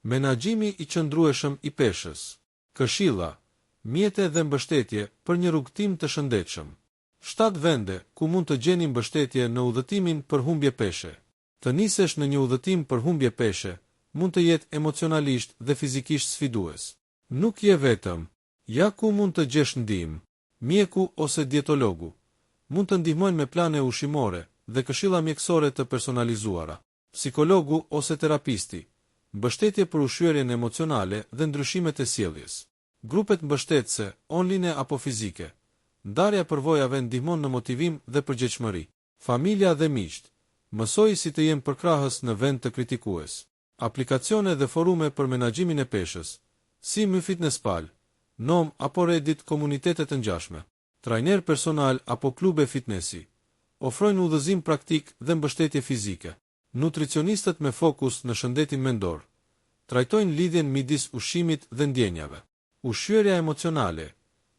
Menaxhimi i qëndrueshëm i peshës. Këshilla, mjete dhe mbështetje për një rrugtim të shëndetshëm. 7 vende ku mund të gjeni mbështetje në udhëtimin për humbje peshe. Të nisesh në një udhëtim për humbje peshe mund të jetë emocionalisht dhe fizikisht sfidues. Nuk je vetëm. Ja ku mund të gjesh ndihmë. Mjeku ose dietologu mund të ndihmojnë me plane ushqimore dhe këshilla mjekësore të personalizuara. Psikologu ose terapisti, mbështetje për ushqyerjen emocionale dhe ndryshimet e sjelljes. Grupet mbështetëse, online apo fizike. Ndarja e përvojave ndihmon në motivim dhe përgjegjësi. Familja dhe miqt. Mësoj si të jem përkrahës në vend të kritikues. Aplikacione dhe forume për menaxhimin e peshës, si MyFitnessPal, Nom apo Reddit, komunitetet të ngjashme. Trajner personal apo klube fitnessi ofrojnë udhëzim praktik dhe mbështetje fizike. Nutricionistët me fokus në shëndetin mendor trajtojnë lidhjen midis ushqimit dhe ndjenjave. Ushqyerja emocionale.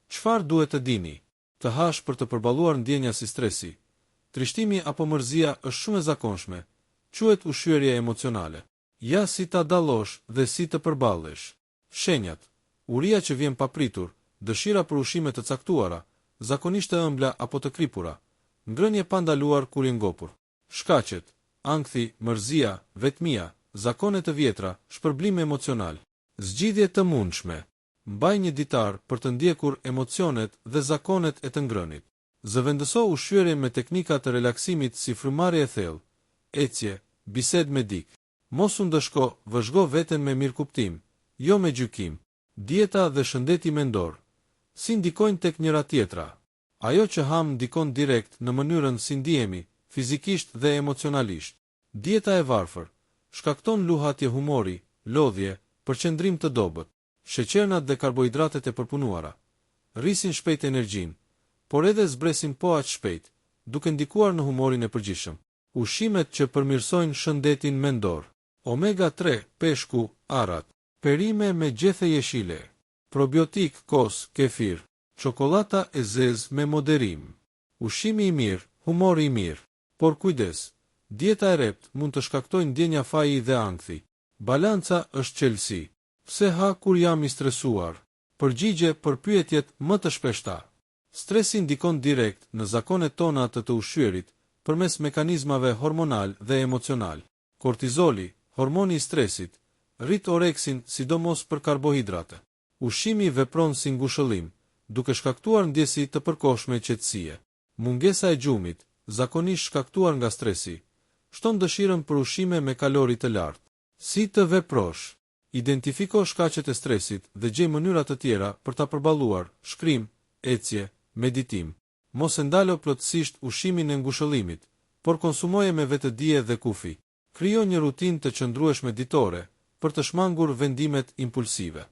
Çfarë duhet të dini? Të hash për të përballuar ndjenja si stresi, trishtimi apo mërzia është shumë e zakonshme. Quhet ushqyerje emocionale. Ja si ta dallosh dhe si të përballesh. Shenjat. Uria që vjen papritur, dëshira për ushqime të caktuara, zakonisht të ëmbla apo të kripura, ngrënie pa ndaluar kur i ngopur. Shkaqet. Ankthi, mërzia, vetmia, zakone të vjetra, shpërblim emocional. Zgjidhje të mundshme. Mbaj një ditar për të ndjekur emocionet dhe zakonet e të ngrënit. Zëvendëso ushqyerjen me teknika të relaksimit si frymarrje e thellë, ecje, bisedë me dikë. Mos u ndëshko, vëzhgo veten me mirëkuptim, jo me gjykim. Dieta dhe shëndeti mendor. Si ndikojnë tek njëra tjetra? Ajo që ham ndikon direkt në mënyrën si ndihemi, fizikisht dhe emocionalisht. Dieta e varfër shkakton luhatje humori, lodhje, përqendrim të dobët. Sheqernat dhe karbohidratet e përpunuara rrisin shpejt energjinë, por edhe zbresin po aq shpejt, duke ndikuar në humorin e përgjithshëm. Ushqimet që përmirësojnë shëndetin mendor. Omega 3, peshku, arrat, perime me gjethe jeshile, probiotik, kos, kefir, çokolata e zezë me moderim. Ushqimi i mirë, humori i mirë. Por kujdes, dieta e rrept mund të shkaktojnë ndjenja faji dhe ankthi. Balanca është qelësi. Pse ha kur jam i stresuar? Përgjigje për pyetjet më të shpeshta. Stresi ndikon direkt në zakonet tona të ushqyerit përmes mekanizmave hormonal dhe emocional. Kortizoli, hormoni i stresit, rrit oreksin sidomos për karbohidrate. Ushqimi vepron si ngushëllim, duke shkaktuar ndjesi të përkohshme qetësie. Mungesa e gjumit, zakonisht shkaktuar nga stresi, shton dëshirën për ushqime me kalori të lartë. Si të veprosh? Identifiko shkaqet e stresit dhe gjej mënyra të tjera për ta përballuar: shkrim, ecje, meditim. Mos e ndalo plotësisht ushqimin e ngushëllimit, por konsumoje me vetëdije dhe kufi. Krijo një rutinë të qëndrueshme ditore për të shmangur vendimet impulsive.